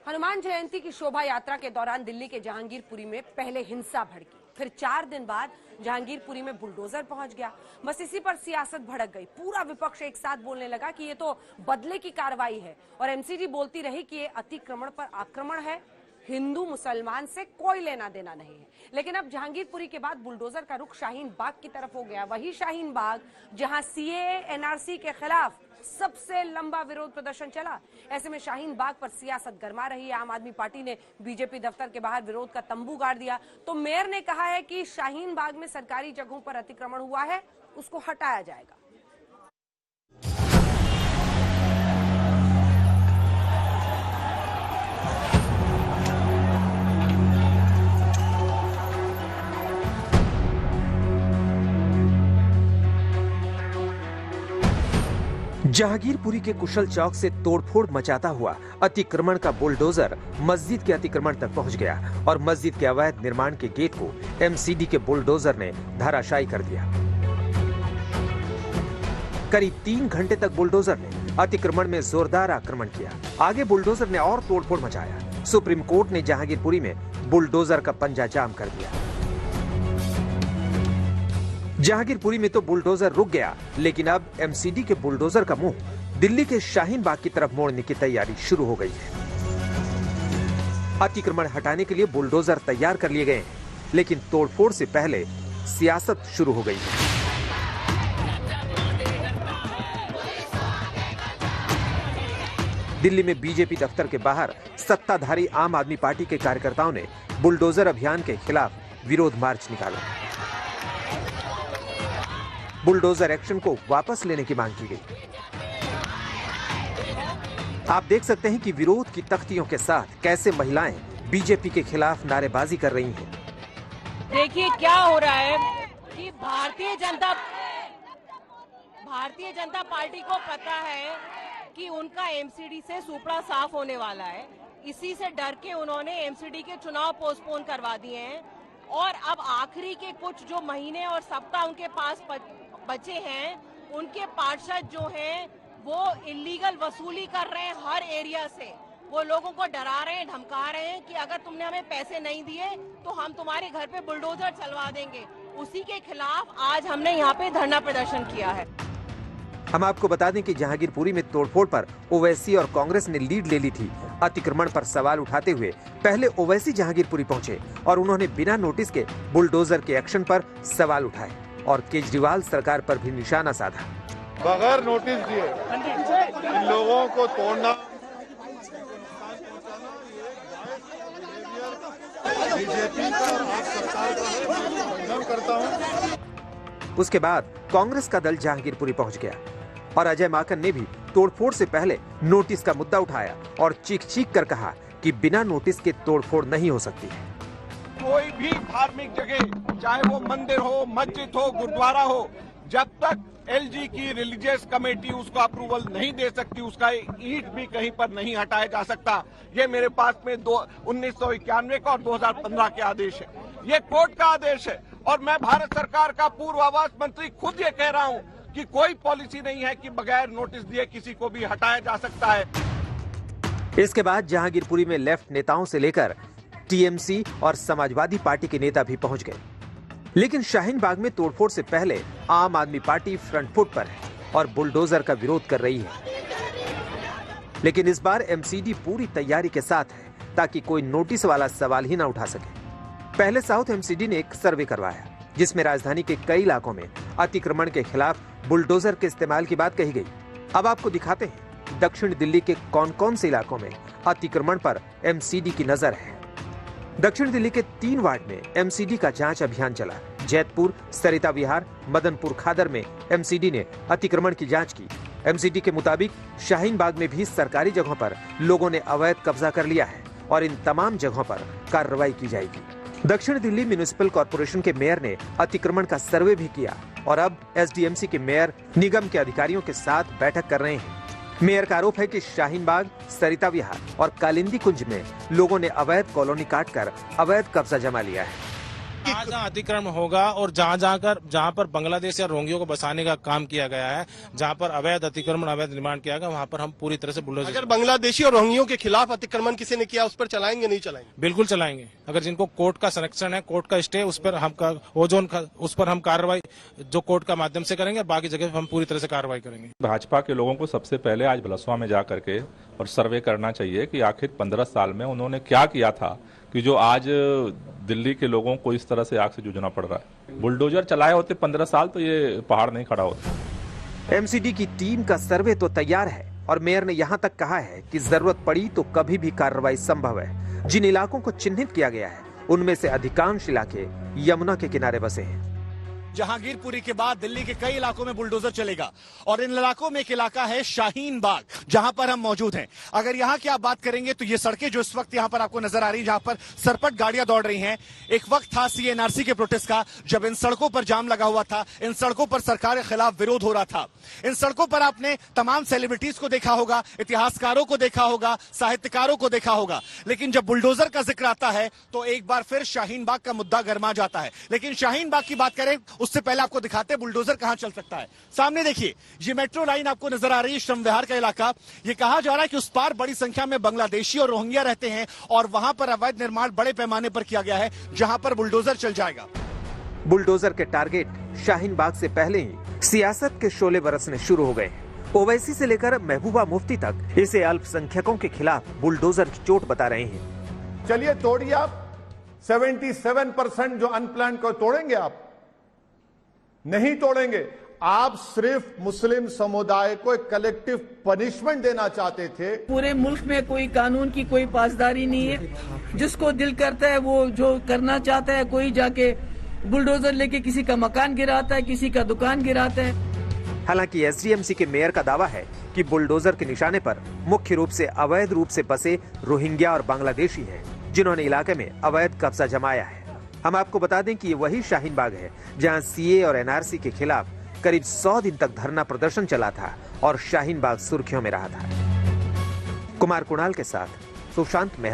हनुमान जयंती की शोभा यात्रा के दौरान दिल्ली के जहांगीरपुरी में पहले हिंसा भड़की, फिर 4 दिन बाद जहांगीरपुरी में बुलडोजर पहुंच गया। बस इसी पर सियासत भड़क गई। पूरा विपक्ष एक साथ बोलने लगा कि ये तो बदले की कार्रवाई है और एमसीडी बोलती रही कि ये अतिक्रमण पर आक्रमण है, हिंदू मुसलमान से कोई लेना देना नहीं है। लेकिन अब जहांगीरपुरी के बाद बुलडोजर का रुख शाहीन बाग की तरफ हो गया। वही शाहीन बाग जहां सीएए एनआरसी के खिलाफ सबसे लंबा विरोध प्रदर्शन चला। ऐसे में शाहीन बाग पर सियासत गरमा रही है। आम आदमी पार्टी ने बीजेपी दफ्तर के बाहर विरोध का तंबू गाड़ दिया तो मेयर ने कहा है कि शाहीन बाग में सरकारी जगहों पर अतिक्रमण हुआ है, उसको हटाया जाएगा। जहांगीरपुरी के कुशल चौक से तोड़फोड़ मचाता हुआ अतिक्रमण का बुलडोजर मस्जिद के अतिक्रमण तक पहुंच गया और मस्जिद के अवैध निर्माण के गेट को एमसीडी के बुलडोजर ने धराशायी कर दिया। करीब 3 घंटे तक बुलडोजर ने अतिक्रमण में जोरदार आक्रमण किया। आगे बुलडोजर ने और तोड़फोड़ मचाया। सुप्रीम कोर्ट ने जहांगीरपुरी में बुलडोजर का पंजा जाम कर दिया। जहांगीरपुरी में तो बुलडोजर रुक गया, लेकिन अब एमसीडी के बुलडोजर का मुंह दिल्ली के शाहीन बाग की तरफ मोड़ने की तैयारी शुरू हो गई है। अतिक्रमण हटाने के लिए बुलडोजर तैयार कर लिए गए हैं, लेकिन तोड़फोड़ से पहले सियासत शुरू हो गई है। दिल्ली में बीजेपी दफ्तर के बाहर सत्ताधारी आम आदमी पार्टी के कार्यकर्ताओं ने बुलडोजर अभियान के खिलाफ विरोध मार्च निकाला। बुलडोजर एक्शन को वापस लेने की मांग की गई। आप देख सकते हैं कि विरोध की तख्तियों के साथ कैसे महिलाएं बीजेपी के खिलाफ नारेबाजी कर रही हैं। देखिए क्या हो रहा है कि भारतीय जनता पार्टी को पता है कि उनका एमसीडी से सुपड़ा साफ होने वाला है। इसी से डर के उन्होंने एमसीडी के चुनाव पोस्टपोन करवा दिए हैं और अब आखिरी के कुछ जो महीने और सप्ताह उनके पास बचे हैं, उनके पार्षद जो हैं वो इलीगल वसूली कर रहे हैं हर एरिया से। वो लोगों को डरा रहे हैं, धमका रहे हैं कि अगर तुमने हमें पैसे नहीं दिए तो हम तुम्हारे घर पे बुलडोजर चलवा देंगे। उसी के खिलाफ आज हमने यहाँ पे धरना प्रदर्शन किया है। हम आपको बता दें कि जहांगीरपुरी में तोड़फोड़ पर ओवैसी और कांग्रेस ने लीड ले ली थी। अतिक्रमण पर सवाल उठाते हुए पहले ओवैसी जहांगीरपुरी पहुंचे और उन्होंने बिना नोटिस के बुलडोजर के एक्शन पर सवाल उठाए और केजरीवाल सरकार पर भी निशाना साधा। बगैर नोटिस दिए इन लोगों को तोड़ना बीजेपी का सरकार का करता हूं। उसके बाद कांग्रेस का दल जहांगीरपुरी पहुंच गया और अजय माकन ने भी तोड़फोड़ से पहले नोटिस का मुद्दा उठाया और चीख कर कहा कि बिना नोटिस के तोड़फोड़ नहीं हो सकती है। कोई भी धार्मिक जगह, चाहे वो मंदिर हो, मस्जिद हो, गुरुद्वारा हो, जब तक एलजी की रिलीजियस कमेटी उसको अप्रूवल नहीं दे सकती, उसका ईंट भी कहीं पर नहीं हटाया जा सकता। ये मेरे पास में 1991 का और 2015 के आदेश है। ये कोर्ट का आदेश है और मैं भारत सरकार का पूर्व आवास मंत्री खुद ये कह रहा हूँ कि कोई पॉलिसी नहीं है कि बगैर नोटिस दिए किसी को भी हटाया जा सकता है। इसके बाद जहांगीरपुरी में लेफ्ट नेताओं से लेकर टीएमसी और समाजवादी पार्टी के नेता भी पहुंच गए। लेकिन शाहीन बाग में तोड़फोड़ से पहले आम आदमी पार्टी फ्रंट फुट पर है और बुलडोजर का विरोध कर रही है। लेकिन इस बार एमसीडी पूरी तैयारी के साथ है ताकि कोई नोटिस वाला सवाल ही ना उठा सके। पहले साउथ एमसीडी ने एक सर्वे करवाया जिसमें राजधानी के कई इलाकों में अतिक्रमण के खिलाफ बुलडोजर के इस्तेमाल की बात कही गई। अब आपको दिखाते हैं दक्षिण दिल्ली के कौन कौन से इलाकों में अतिक्रमण पर एमसीडी की नजर है। दक्षिण दिल्ली के 3 वार्ड में एमसीडी का जांच अभियान चला। जैतपुर, सरिता विहार, मदनपुर खादर में एमसीडी ने अतिक्रमण की जांच की। एमसीडी के मुताबिक शाहीन बाग में भी सरकारी जगहों पर लोगों ने अवैध कब्जा कर लिया है और इन तमाम जगहों पर कार्रवाई की जाएगी। दक्षिण दिल्ली म्युनिसिपल कॉर्पोरेशन के मेयर ने अतिक्रमण का सर्वे भी किया और अब एसडीएमसी के मेयर निगम के अधिकारियों के साथ बैठक कर रहे हैं। मेयर का आरोप है कि शाहीन बाग, सरिता विहार और कालिंदी कुंज में लोगों ने अवैध कॉलोनी काटकर अवैध कब्जा जमा लिया है। कि जहाँ अतिक्रमण होगा और जहाँ पर बांग्लादेश या रोहिंग्यों को बसाने का काम किया गया है, जहाँ पर अवैध अतिक्रमण अवैध निर्माण किया गया, वहाँ पर हम पूरी तरह से बुलडोजर। अगर बांग्लादेशी और रोहिंग्यों के खिलाफ अतिक्रमण किसी ने किया, उस पर चलाएंगे नहीं चलाएंगे? बिल्कुल चलाएंगे। अगर जिनको कोर्ट का संरक्षण है, कोर्ट का स्टे, उस पर हम कार्रवाई जो कोर्ट का माध्यम से करेंगे, बाकी जगह हम पूरी तरह से कार्रवाई करेंगे। भाजपा के लोगों को सबसे पहले आज भलसवा में जा करके और सर्वे करना चाहिए कि आखिर 15 साल में उन्होंने क्या किया था कि जो आज दिल्ली के लोगों को इस तरह से आग से जूझना पड़ रहा है। बुलडोजर चलाए होते 15 साल तो ये पहाड़ नहीं खड़ा होता। एमसीडी की टीम का सर्वे तो तैयार है और मेयर ने यहां तक कहा है कि जरूरत पड़ी तो कभी भी कार्रवाई संभव है। जिन इलाकों को चिन्हित किया गया है उनमें से अधिकांश इलाके यमुना के किनारे बसे हैं। जहांगीरपुरी के बाद दिल्ली के कई इलाकों में बुलडोजर चलेगा और इन इलाकों में एक इलाका है शाहीन बाग, जहां पर हम मौजूद हैं। अगर यहां की आप बात करेंगे तो ये सड़कें जो इस वक्त यहां पर आपको नजर आ रही है, जहां पर सरपट गाड़ियां दौड़ रही हैं, एक वक्त था सीएनआरसी के प्रोटेस्ट का, जब इन सड़कों पर जाम लगा हुआ था, इन सड़कों पर सरकार के खिलाफ विरोध हो रहा था। इन सड़कों पर आपने तमाम सेलिब्रिटीज को देखा होगा, इतिहासकारों को देखा होगा, साहित्यकारों को देखा होगा, लेकिन जब बुलडोजर का जिक्र आता है तो एक बार फिर शाहीन बाग का मुद्दा गर्मा जाता है। लेकिन शाहीन बाग की बात करें उससे पहले आपको दिखाते हैं बुलडोजर कहां चल सकता है। सामने देखिए, ये मेट्रो लाइन आपको नजर आ रही है, श्रम विहार का इलाका। ये कहा जा रहा है कि उस पार बड़ी संख्या में बांग्लादेशी और रोहिंग्या रहते हैं और वहां पर अवैध निर्माण बड़े पैमाने पर किया गया है, जहां पर बुलडोजर चल जाएगा। बुलडोजर के टारगेट शाहीन बाग से पहले ही सियासत के शोले बरसने शुरू हो गए। ओवैसी से लेकर महबूबा मुफ्ती तक इसे अल्पसंख्यकों के खिलाफ बुलडोजर की चोट बता रहे हैं। चलिए तोड़िए आप 77% जो अनप्लान को तोड़ेंगे, आप नहीं तोड़ेंगे। आप सिर्फ मुस्लिम समुदाय को एक कलेक्टिव पनिशमेंट देना चाहते थे। पूरे मुल्क में कोई कानून की कोई पासदारी नहीं है, जिसको दिल करता है वो जो करना चाहता है। कोई जाके बुलडोजर लेके किसी का मकान गिराता है, किसी का दुकान गिराता है। हालांकि एसडीएमसी के मेयर का दावा है कि बुलडोजर के निशाने पर मुख्य रूप से अवैध रूप से बसे रोहिंग्या और बांग्लादेशी हैं, जिन्होंने इलाके में अवैध कब्जा जमाया है। हम आपको बता दें कि ये वही शाहीन बाग है जहां सीए और एनआरसी के खिलाफ करीब 100 दिन तक धरना प्रदर्शन चला था और शाहीन बाग सुर्खियों में रहा था। कुमार कुणाल के साथ सुशांत मेहरा।